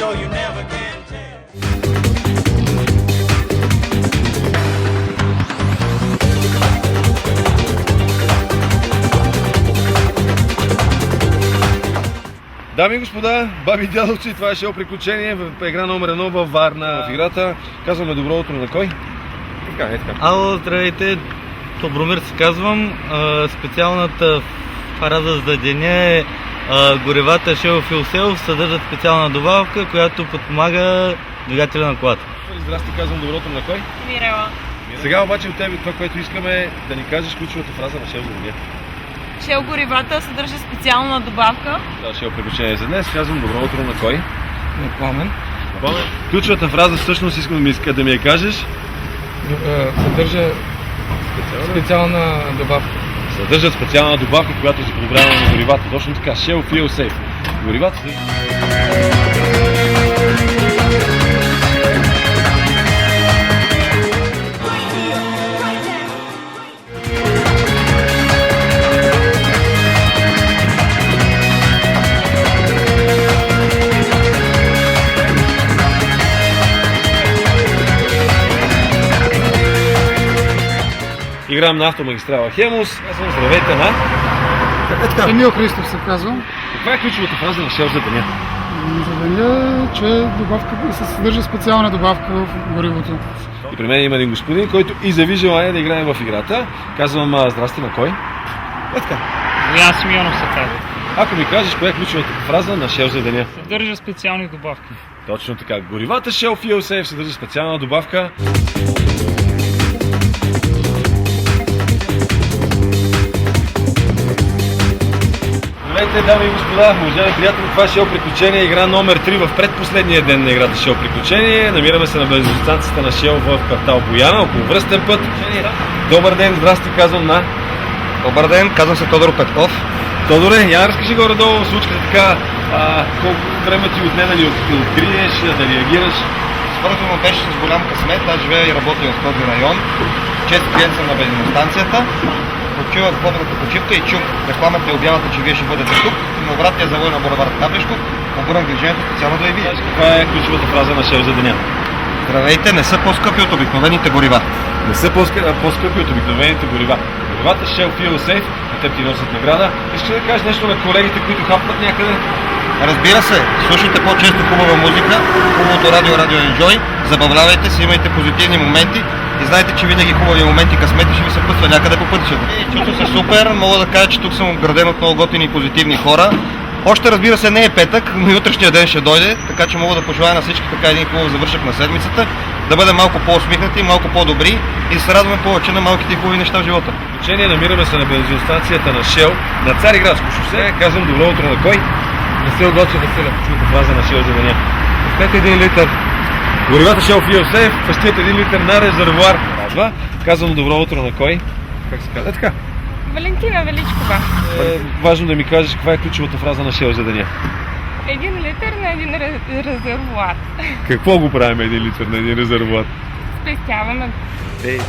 show you never can tell. Дами и господа, баби и дядовци, това е шоу приключение в игра номер 1 във Варна. В играта казваме добро утро на кой? Така, така. Ало, здравейте, Добромир се казвам. Специалната фраза за деня е горивата Shell Fuel Self съдържат специална добавка, която подпомага двигателя на колата. Здрасти, казвам добро утро на кой? Мирела. Сега обаче от тебе това, което искаме е да ни кажеш ключовата фраза на шел за деня. Shell горивата съдържа специална добавка. Да, шел приключение за днес. Казвам добро утро на кой? На Пламен. Ключовата фраза всъщност искам да ми я кажеш. Съдържа специална добавка. Съдържат специална добавка, която за подобряване на горивата. Точно така, Shell Fuel Safe. Горивата. Играем на автомагистрала Хемус. Казвам здравейте на... Емил Христов се казвам. Каква е ключовата фраза на шел за деня? За деня, че се съдържа специална добавка в горивото. И при мен има един господин, който изяви желание да играем в играта. Казвам здрасти на кой? Така. Боян Симеонов се казва. Ако ми кажеш коя е ключовата фраза на шел за деня? Съдържа специални добавки. Точно така. Горивата Shell Fuel Safe съдържа специална добавка. Здравейте, дами и господа, уважаеми приятели, това е шоу приключение, игра номер 3 в предпоследния ден на играта шоу приключение. Намираме се на бензиностанцията на Shell в квартал Бояна, около връстен път. Добър ден, здрасти, казвам на... Добър ден, казвам се Тодор Петков. Тодоре, я разкажи горе-долу случката така, колко време ти отне да откриеш, да реагираш. Свързано беше с голям късмет, аз живея и работя в този район. Чест клиент съм на бензиностанцията. Почивах в бодрата почивка и чух рекламата и обявата, че вие ще бъдете тук. На обратния завой на булевард Каблешков, обърнах движението специално да я видя. Каква е ключовата фраза на шел за деня? Здравейте, не са по-скъпи от обикновените горива. Не са по-скъпи от обикновените горива. Горивата Shell Fuel Safe, а те ти носят награда. Искаш да кажеш нещо на колегите, които хапват някъде? Разбира се, слушайте по-често хубава музика, хубавото радио Enjoy, забавлявайте се, имайте позитивни моменти и знайте, че винаги хубави моменти, късмети ще ви се пътва някъде по пътищата. Чувствам се супер, мога да кажа, че тук съм обграден от много готини и позитивни хора. Още разбира се не е петък, но и утрешния ден ще дойде, така че мога да пожелая на всички така един хубав завършък на седмицата, да бъдем малко по-усмихнати, малко по-добри и да се радваме повече на малките и хубави неща в живота. Учение, намираме се на бензиностанцията на Shell на Цариградско шосе. Казвам добро утро на кой? Васил Гочев Василев. Чуйте фраза на Shell за деня. Пет 1 литър. Горивата Shell Fuel Safe пестят 1 литър на резервоар. Казвам добро утро на кой? Как се казва? Така. Валентина Величкова. Важно да ми кажеш каква е ключовата фраза на Shell за деня. 1 литър на един резервоар. Какво го правим 1 литър на един резервоар? Спестяваме. Ей.